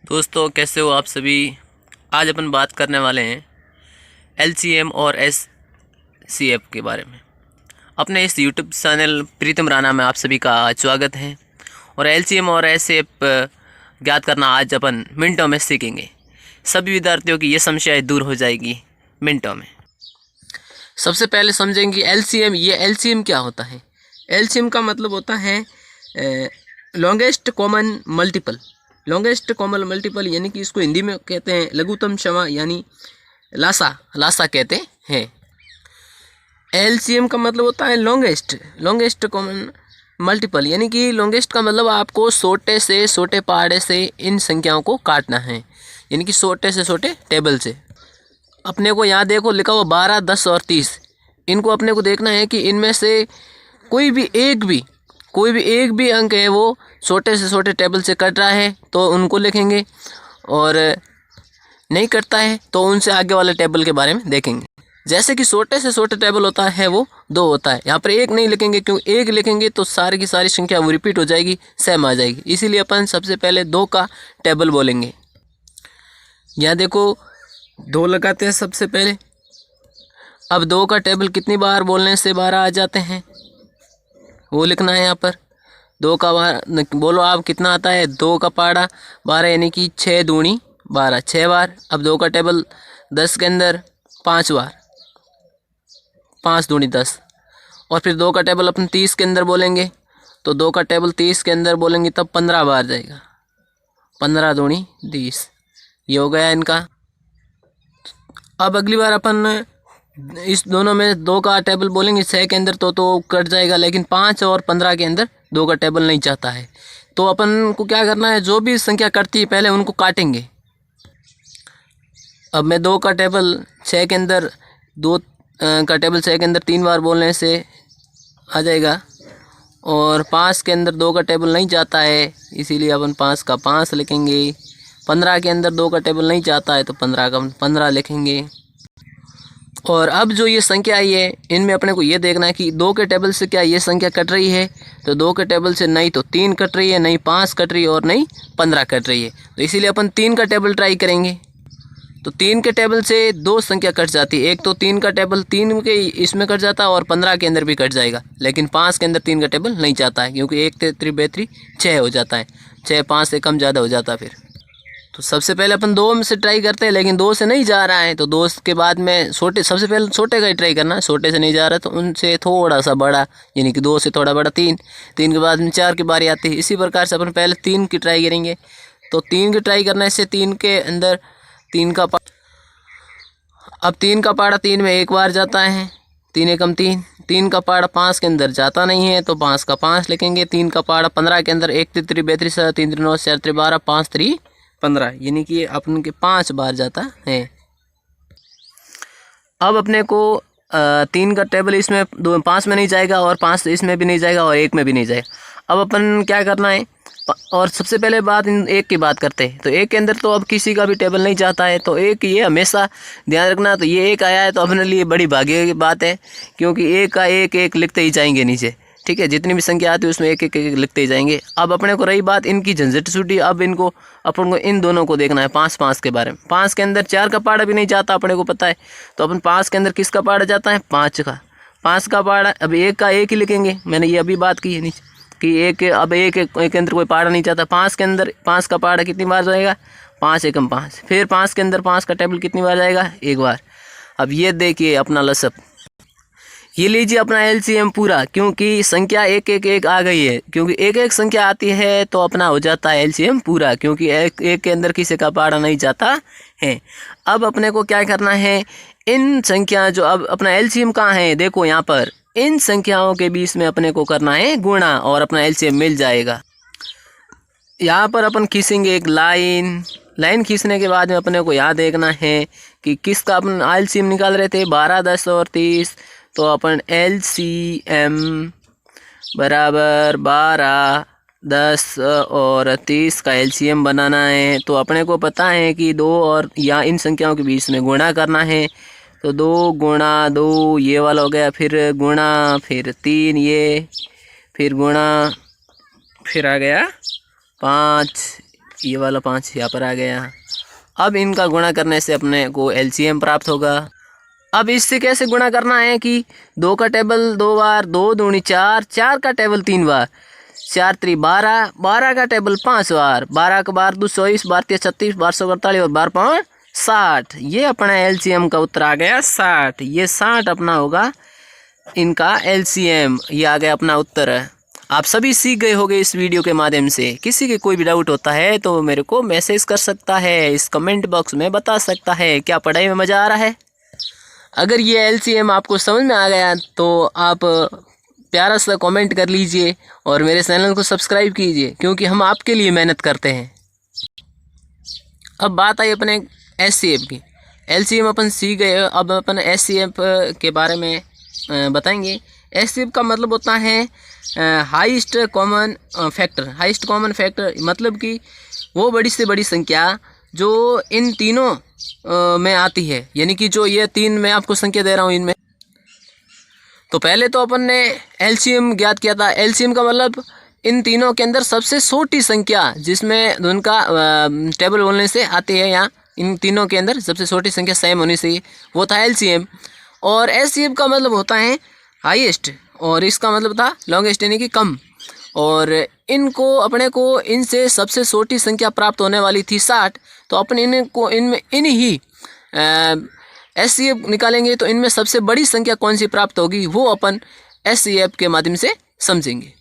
दोस्तों कैसे हो आप सभी। आज अपन बात करने वाले हैं एलसीएम और एचसीएफ के बारे में। अपने इस यूट्यूब चैनल प्रीतम राणा में आप सभी का स्वागत है। और एलसीएम और एचसीएफ ज्ञात करना आज अपन मिनटों में सीखेंगे। सभी विद्यार्थियों की ये समस्याएं दूर हो जाएगी मिनटों में। सबसे पहले समझेंगे एलसीएम। ये एलसीएम क्या होता है? एलसीएम का मतलब होता है longest common multiple. Longest common multiple यानी कि इसको हिंदी में कहते हैं लघुत्तम क्षमा यानी लासा कहते हैं। एलसीएम का मतलब होता है लॉन्गेस्ट कॉमन मल्टीपल यानी कि लॉन्गेस्ट का मतलब आपको छोटे से छोटे पहाड़े से इन संख्याओं को काटना है, यानी कि छोटे से छोटे टेबल से। अपने को यहाँ देखो लिखा हुआ 12, 10 और 30। इनको अपने को देखना है कि इनमें से कोई भी एक भी अंक है वो छोटे से छोटे टेबल से कट रहा है तो उनको लिखेंगे, और नहीं कटता है तो उनसे आगे वाले टेबल के बारे में देखेंगे। जैसे कि छोटे से छोटे टेबल होता है वो 2 होता है। यहाँ पर 1 नहीं लिखेंगे, क्योंकि 1 लिखेंगे तो सारी की सारी संख्या वो रिपीट हो जाएगी, सेम आ जाएगी। इसीलिए अपन सबसे पहले 2 का टेबल बोलेंगे। यहाँ देखो 2 लगाते हैं सबसे पहले। अब 2 का टेबल कितनी बार बोलने से 12 आ जाते हैं वो लिखना है। यहाँ पर 2 का बोलो आप कितना आता है। 2 का पहाड़ा 12 यानी कि 6 दूनी 12, 6 बार। अब 2 का टेबल 10 के अंदर 5 बार, 5 दूनी 10। और फिर 2 का टेबल अपन 30 के अंदर बोलेंगे तो 2 का टेबल 30 के अंदर बोलेंगे तब 15 बार जाएगा, 15 दूनी 30। ये हो गया इनका। अब अगली बार अपन इस दोनों में 2 का टेबल बोलेंगे 6 के अंदर तो कट जाएगा, लेकिन 5 और 15 के अंदर 2 का टेबल नहीं चाहता है। तो अपन को क्या करना है, जो भी संख्या कटती है पहले उनको काटेंगे। अब मैं 2 का टेबल 6 के अंदर 2 का टेबल 6 के अंदर 3 बार बोलने से आ जाएगा, और 5 के अंदर 2 का टेबल नहीं चाहता है, इसीलिए अपन 5 का 5 लिखेंगे। 15 के अंदर 2 का टेबल नहीं चाहता है तो 15 का 15 लिखेंगे। और अब जो ये संख्या आई है इनमें अपने को ये देखना है कि 2 के टेबल से क्या ये संख्या कट रही है। तो 2 के टेबल से नहीं तो 3 कट रही है, नहीं 5 कट रही है और नहीं 15 कट रही है। तो इसीलिए अपन 3 का टेबल ट्राई करेंगे। तो 3 के टेबल से 2 संख्या कट जाती है। एक तो 3 का टेबल 3 के इसमें कट जाता है और 15 के अंदर भी कट जाएगा, लेकिन 5 के अंदर 3 का टेबल नहीं चाहता है, क्योंकि 1 3 3 6 हो जाता है। 6 5 से कम ज़्यादा हो जाता है फिर। तो सबसे पहले अपन 2 में से ट्राई करते हैं, लेकिन 2 से नहीं जा रहा है तो 2 के बाद में सबसे पहले छोटे का ही ट्राई करना है। छोटे से नहीं जा रहा है तो उनसे थोड़ा सा बड़ा, यानी कि 2 से थोड़ा बड़ा 3। 3 के बाद में 4 की बारी आती है। इसी प्रकार से अपन पहले 3 की ट्राई करेंगे। तो 3 की ट्राई करने से 3 के अंदर 3 का अब 3 का पहाड़ा 3 में 1 बार जाता है, 3 एकम 3। 3 का पहाड़ा 5 के अंदर जाता नहीं है तो 5 का 5 लिखेंगे। 3 का पहाड़ा 15 के अंदर 1 3 32 3 3 9 4 3 12 5 3 15, यानी कि अपन के 5 बार जाता है। अब अपने को 3 का टेबल इसमें 5 में नहीं जाएगा, और 5 इसमें भी नहीं जाएगा, और 1 में भी नहीं जाएगा। अब अपन क्या करना है, और सबसे पहले बात 1 की बात करते हैं। तो 1 के अंदर तो अब किसी का भी टेबल नहीं जाता है, तो 1 ये हमेशा ध्यान रखना। तो ये 1 आया है तो अपने लिए बड़ी भाग्य की बात है, क्योंकि 1 का 1 1 लिखते ही जाएंगे नीचे। ठीक है, जितनी भी संख्या आती है उसमें 1 1 1 लिखते ही जाएंगे। अब अपने को रही बात इनकी झंझट छूटी। अब अपन को इन दोनों को देखना है 5 5 के बारे में। 5 के अंदर 4 का पहाड़ा भी नहीं जाता, अपने को पता है। तो अपन 5 के अंदर किसका पहाड़ा जाता है, 5 का। 5 का पहाड़ा अब 1 का 1 ही लिखेंगे। मैंने ये अभी बात की है नीचे कि 1 के अंदर कोई पहाड़ा नहीं चाहता। 5 के अंदर 5 का पहाड़ा कितनी बार जाएगा, 5 एकम 5। फिर 5 के अंदर 5 का टेबल कितनी बार जाएगा, 1 बार। अब ये देखिए अपना लसअप, ये लीजिए अपना एलसीएम पूरा, क्योंकि संख्या 1 1 1 आ गई है। क्योंकि 1 1 संख्या आती है तो अपना हो जाता है एलसीएम पूरा, क्योंकि 1 1 के अंदर किसी का पहाड़ा नहीं जाता है। अब अपने को क्या करना है, इन संख्या जो अब अपना एलसीएम कहाँ है, देखो यहाँ पर इन संख्याओं के बीच में अपने को करना है गुणा, और अपना एलसीएम मिल जाएगा। यहाँ पर अपन खींचेंगे एक लाइन खींचने के बाद में अपने को यहाँ देखना है कि किसका अपन एलसीएम निकाल रहे थे, 12 10 और 30। तो अपन एलसीएम बराबर 12 10 और 30 का एलसीएम बनाना है। तो अपने को पता है कि 2 और या इन संख्याओं के बीच में गुणा करना है। तो 2 गुणा 2 ये वाला हो गया, फिर गुणा, फिर 3 ये, फिर गुणा, फिर आ गया 5, ये वाला 5 यहाँ पर आ गया। अब इनका गुणा करने से अपने को LCM प्राप्त होगा। अब इससे कैसे गुणा करना है कि 2 का टेबल 2 बार, 2 दूनी 4, 4 का टेबल 3 बार, 4 3 12, 12 का टेबल 5 बार, 12 का बार 224, 12 36, 1248 और 12 5 60। ये अपना LCM का उत्तर आ गया 60। ये 60 अपना होगा इनका LCM। ये आ गया अपना उत्तर। आप सभी सीख गए होंगे इस वीडियो के माध्यम से। किसी के कोई भी डाउट होता है तो मेरे को मैसेज कर सकता है, इस कमेंट बॉक्स में बता सकता है। क्या पढ़ाई में मज़ा आ रहा है? अगर ये LCM आपको समझ में आ गया तो आप प्यारा सा कमेंट कर लीजिए और मेरे चैनल को सब्सक्राइब कीजिए, क्योंकि हम आपके लिए मेहनत करते हैं। अब बात आई अपने SCF की। LCM अपन सीख गए, अब अपन SCF के बारे में बताएंगे। SCF का मतलब होता है highest common factor. Highest common factor मतलब कि वो बड़ी से बड़ी संख्या जो इन तीनों में आती है, यानी कि जो ये 3 मैं आपको संख्या दे रहा हूँ इनमें। तो पहले तो अपन ने LCM ज्ञात किया था। LCM का मतलब इन तीनों के अंदर सबसे छोटी संख्या जिसमें उनका टेबल बोलने से आती है, यहाँ इन तीनों के अंदर सबसे छोटी संख्या सेम होनी चाहिए, वो था LCM। और SCF का मतलब होता है हाईएस्ट, और इसका मतलब था लॉन्गेस्ट, यानी कि कम। और इनको अपने को इनसे सबसे छोटी संख्या प्राप्त होने वाली थी 60। तो अपन इनको इन ही SCF निकालेंगे तो इनमें सबसे बड़ी संख्या कौन सी प्राप्त होगी वो अपन SCF के माध्यम से समझेंगे।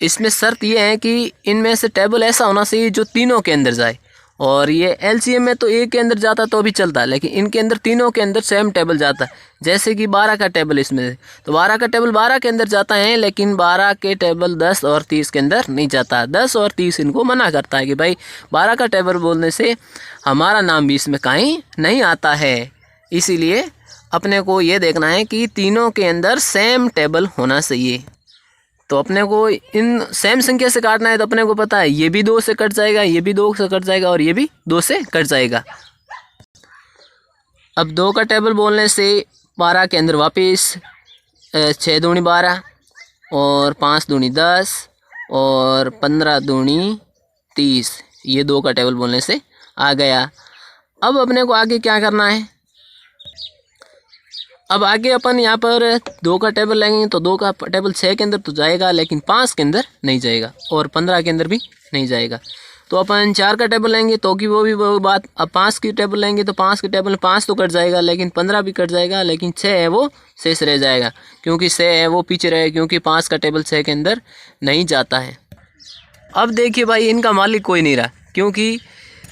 इसमें शर्त यह है कि इनमें से टेबल ऐसा होना चाहिए जो तीनों के अंदर जाए। और ये LCM में तो एक के अंदर जाता तो भी चलता, लेकिन इनके अंदर तीनों के अंदर सेम टेबल जाता है। जैसे कि 12 का टेबल इसमें, तो 12 का टेबल 12 के अंदर जाता है, लेकिन 12 के टेबल 10 और 30 के अंदर नहीं जाता। 10 और 30 इनको मना करता है कि भाई 12 का टेबल बोलने से हमारा नाम भी इसमें कहीं नहीं आता है। इसीलिए अपने को ये देखना है कि तीनों के अंदर सेम टेबल होना चाहिए। तो अपने को इन सेम संख्या से काटना है, तो अपने को पता है ये भी 2 से कट जाएगा, ये भी 2 से कट जाएगा और ये भी 2 से कट जाएगा। अब 2 का टेबल बोलने से 12 के अंदर वापस 6 दूनी 12 और 5 दूनी 10 और 15 दूनी 30। ये 2 का टेबल बोलने से आ गया। अब अपने को आगे क्या करना है? अब आगे अपन यहाँ पर 2 का टेबल लेंगे तो 2 का टेबल 6 के अंदर तो जाएगा, लेकिन 5 के अंदर नहीं जाएगा और 15 के अंदर भी नहीं जाएगा। तो अपन 4 का टेबल लेंगे तो कि वो भी वो बात। अब 5 की टेबल लेंगे तो 5 के टेबल में 5 तो कट जाएगा, लेकिन 15 भी कट जाएगा, लेकिन 6 है वो शेष रह जाएगा, क्योंकि 6 है वो पीछे रहेगा, क्योंकि 5 का टेबल 6 के अंदर नहीं जाता है। अब देखिए भाई, इनका मालिक कोई नहीं रहा, क्योंकि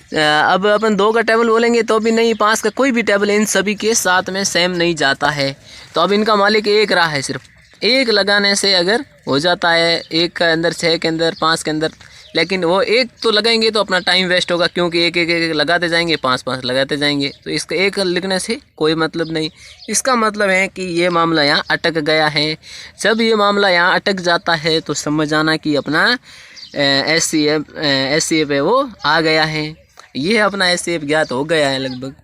अब अपन 2 का टेबल बोलेंगे तो भी नहीं, 5 का कोई भी टेबल इन सभी के साथ में सेम नहीं जाता है। तो अब इनका मालिक एक रहा है, सिर्फ एक लगाने से अगर हो जाता है, 1 के अंदर 6 के अंदर 5 के अंदर। लेकिन वो एक तो लगाएंगे तो अपना टाइम वेस्ट होगा, क्योंकि एक एक एक लगाते जाएंगे, 5 लगाते जाएंगे, तो इसका एक लिखने से कोई मतलब नहीं। इसका मतलब है कि ये मामला यहाँ अटक गया है। जब ये मामला यहाँ अटक जाता है तो समझ आना कि अपना SCF है वो आ गया है। ये अपना SCF ज्ञात हो गया है लगभग।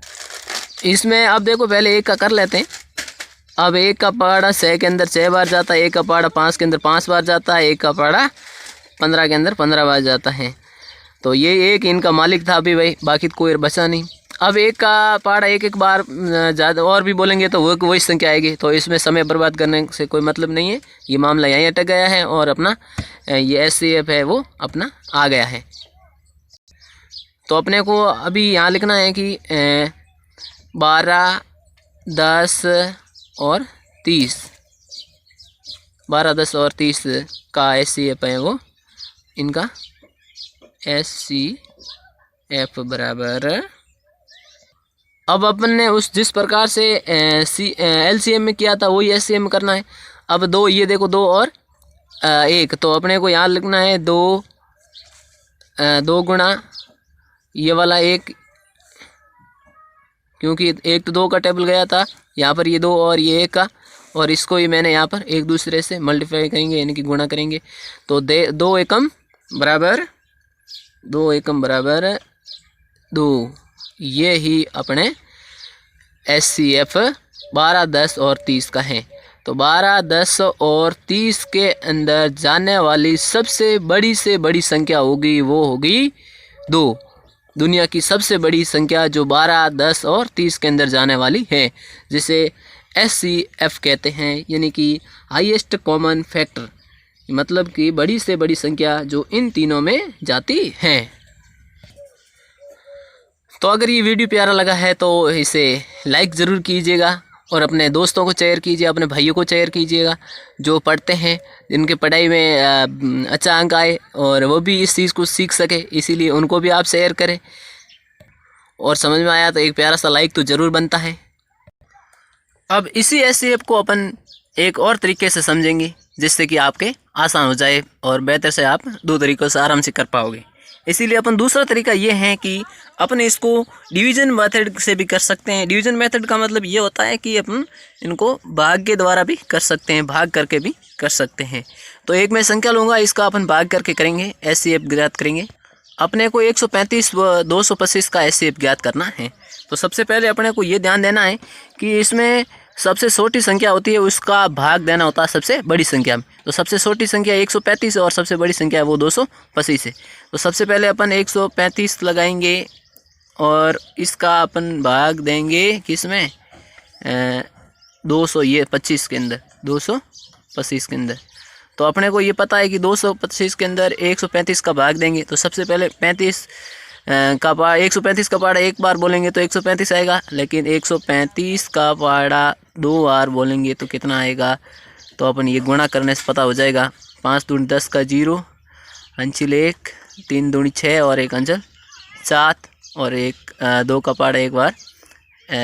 इसमें अब देखो, पहले 1 का कर लेते हैं। अब 1 का पहाड़ा 6 के अंदर 6 बार जाता है, 1 का पहाड़ा 5 के अंदर 5 बार जाता है, 1 का पहाड़ा 15 के अंदर 15 बार जाता है। तो ये एक इनका मालिक था अभी भाई, बाकी कोई बचा नहीं। अब 1 का पहाड़ा एक बार ज़्यादा और भी बोलेंगे तो वो वही संख्या आएगी, तो इसमें समय बर्बाद करने से कोई मतलब नहीं है। ये मामला यहीं अटक गया है और अपना ये SCF है वो अपना आ गया है। तो अपने को अभी यहाँ लिखना है कि 12, 10 और 30, 12, 10 और 30 का SCF है वो इनका SCF बराबर। अब अपन ने उस जिस प्रकार से LCM में किया था वही SCM करना है। अब 2, ये देखो 2 और 1, तो अपने को यहाँ लिखना है 2 गुणा ये वाला 1, क्योंकि 1 तो 2 का टेबल गया था, यहाँ पर ये 2 और ये 1 का, और इसको ही मैंने यहाँ पर एक दूसरे से मल्टीप्लाई करेंगे, यानी कि गुणा करेंगे। तो 2 एकम बराबर 2। ये ही अपने SCF 12, 10 और 30 का है। तो 12, 10 और 30 के अंदर जाने वाली सबसे बड़ी से बड़ी संख्या होगी वो होगी 2 दुनिया की सबसे बड़ी संख्या जो 12, 10 और 30 के अंदर जाने वाली है, जिसे SCF कहते हैं, यानी कि हाईएस्ट कॉमन फैक्टर, मतलब कि बड़ी से बड़ी संख्या जो इन तीनों में जाती है। तो अगर ये वीडियो प्यारा लगा है तो इसे लाइक ज़रूर कीजिएगा और अपने दोस्तों को शेयर कीजिए, अपने भाइयों को शेयर कीजिएगा जो पढ़ते हैं, जिनके पढ़ाई में अच्छा अंक आए और वो भी इस चीज़ को सीख सके, इसीलिए उनको भी आप शेयर करें। और समझ में आया तो एक प्यारा सा लाइक तो ज़रूर बनता है। अब इसी SCF को अपन एक और तरीके से समझेंगे जिससे कि आपके आसान हो जाए और बेहतर से आप 2 तरीक़ों से आराम से कर पाओगे। इसीलिए अपन दूसरा तरीका ये है कि अपन इसको डिवीज़न मेथड से भी कर सकते हैं। डिवीज़न मेथड का मतलब ये होता है कि अपन इनको भाग के द्वारा भी कर सकते हैं, भाग करके भी कर सकते हैं। तो एक मैं संख्या लूँगा, इसका अपन भाग करके करेंगे, SCF ज्ञात करेंगे। अपने को 135 व 225 का SCF ज्ञात करना है। तो सबसे पहले अपने को ये ध्यान देना है कि इसमें सबसे छोटी संख्या होती है उसका भाग देना होता है सबसे बड़ी संख्या में। तो सबसे छोटी संख्या 135 और सबसे बड़ी संख्या है वो 225 है। तो सबसे पहले अपन 135 लगाएंगे और इसका अपन भाग देंगे किसमें, 225 के अंदर, 225 के अंदर। तो अपने को ये पता है कि 225 के अंदर 135 का भाग देंगे। तो सबसे पहले 35 का पारा, 135 का पारा एक बार बोलेंगे तो 135 आएगा, लेकिन 135 का पारा 2 बार बोलेंगे तो कितना आएगा। तो अपन ये गुणा करने से पता हो जाएगा। 5 दूनी 10 का 0, अंचिल 1, 3 दूनी 6 और 1 अंचल 7 और 2 का पारा एक बार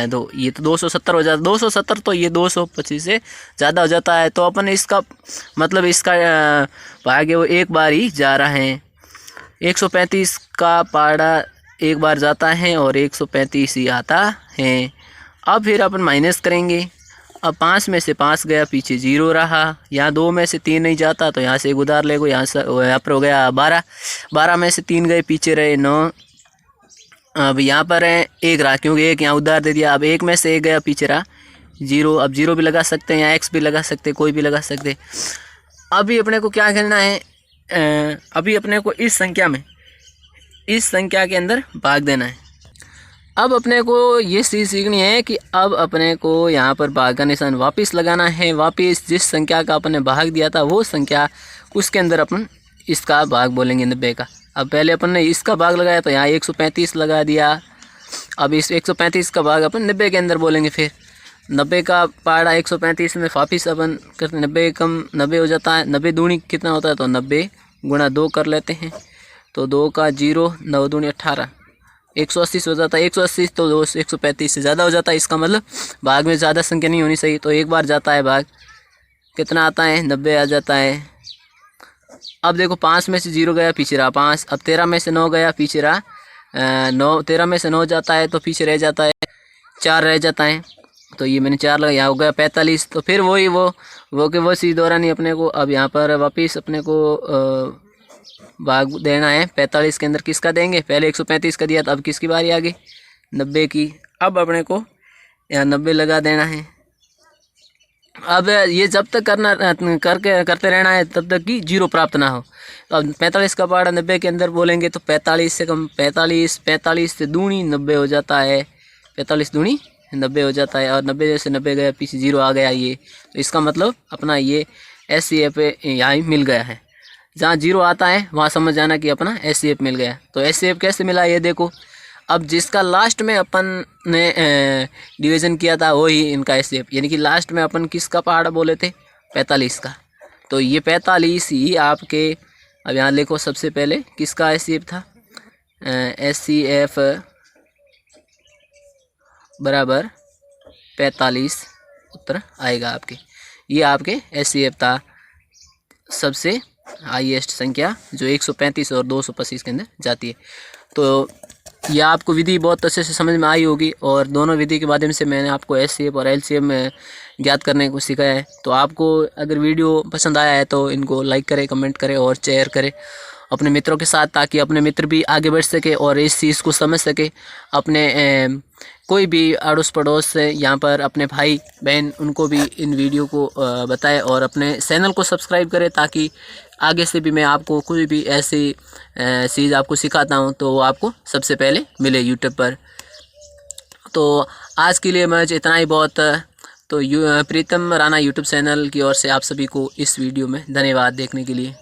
2, ये तो 270 हो जाता है। 270 तो ये 225 से ज़्यादा हो जाता है। तो अपन इसका मतलब इसका भाग है वो एक बार ही जा रहा है। 135 का पारा एक बार जाता है और 135 ही आता है। अब फिर अपन माइनस करेंगे। अब 5 में से 5 गया, पीछे 0 रहा। यहाँ 2 में से 3 नहीं जाता तो यहाँ से एक उधार ले गो, यहाँ पर हो गया 12। 12 में से 3 गए, पीछे रहे 9। अब यहाँ पर है 1 रहा, क्योंकि 1 यहाँ उधार दे दिया। अब 1 में से 1 गया, पीछे रहा 0। अब 0 भी लगा सकते हैं, या X भी लगा सकते हैं, कोई भी लगा सकते। अभी अपने को क्या करना है, अभी अपने को इस संख्या के अंदर भाग देना है। अब अपने को ये चीज़ सीखनी है कि अब अपने को यहाँ पर भाग का निशान वापस लगाना है। वापस जिस संख्या का अपने भाग दिया था वो संख्या, उसके अंदर अपन इसका भाग बोलेंगे 90 का। अब पहले अपन ने इसका भाग लगाया तो यहाँ 135 लगा दिया। अब इस 135 का भाग अपन 90 के अंदर बोलेंगे। फिर 90 का पारा 135 में वापिस अपन करते, 90 कम 90 हो जाता है। 90 दूनी कितना होता है, तो 90 गुणा 2 कर लेते हैं। तो 2 का 0, 9 दूनी 18, 180 हो जाता है। 180 तो 135 से ज़्यादा हो जाता है। इसका मतलब भाग में ज़्यादा संख्या नहीं होनी चाहिए। तो एक बार जाता है भाग, कितना आता है, 90 आ जाता है। अब देखो 5 में से 0 गया, पीछे रहा 5। अब 13 में से 9 गया, पीछे रहा 9। 13 में से 9 जाता है तो पीछे रह जाता है 4 रह जाता है। तो ये मैंने 4 लगाया, हो गया 45। तो फिर वही वो चीज़ दोहरानी अपने को। अब यहाँ पर वापिस अपने को भाग देना है 45 के अंदर। किसका देंगे, पहले 135 का दिया था, अब किसकी बारी आ गई, 90 की। अब अपने को यहाँ 90 लगा देना है। अब ये जब तक करते रहना है तब तक कि 0 प्राप्त ना हो। तो अब 45 का पारा 90 के अंदर बोलेंगे तो 45 से कम 45 से दूनी 90 हो जाता है। 45 दूनी 90 हो जाता है। और 90 से 90 गया, पीछे 0 आ गया ये। तो इसका मतलब अपना ये SCF यहाँ मिल गया है। जहाँ 0 आता है वहाँ समझ जाना कि अपना SCF मिल गया। तो SCF कैसे मिला ये देखो। अब जिसका लास्ट में अपन ने डिवीज़न किया था वही इनका SCF, यानी कि लास्ट में अपन किसका पहाड़ा बोले थे, 45 का। तो ये 45 ही आपके, अब यहाँ देखो सबसे पहले किसका SCF था, SCF बराबर 45 उत्तर आएगा आपके। ये आपके SCF था सबसे हाईएस्ट संख्या जो 135 और 225 के अंदर जाती है। तो यह आपको विधि बहुत अच्छे से समझ में आई होगी और दोनों विधि के माध्यम से मैंने आपको SCF और LCM ज्ञात करने को सिखाया है। तो आपको अगर वीडियो पसंद आया है तो इनको लाइक करें, कमेंट करें और शेयर करें अपने मित्रों के साथ, ताकि अपने मित्र भी आगे बढ़ सके और इस चीज़ को समझ सके। अपने कोई भी अड़ोस पड़ोस से यहाँ पर अपने भाई बहन उनको भी इन वीडियो को बताएं और अपने चैनल को सब्सक्राइब करें ताकि आगे से भी मैं आपको कोई भी ऐसी चीज़ आपको सिखाता हूँ तो वो आपको सबसे पहले मिले यूट्यूब पर। तो आज के लिए मुझे इतना ही बहुत। तो प्रीतम राणा यूट्यूब चैनल की ओर से आप सभी को इस वीडियो में धन्यवाद देखने के लिए।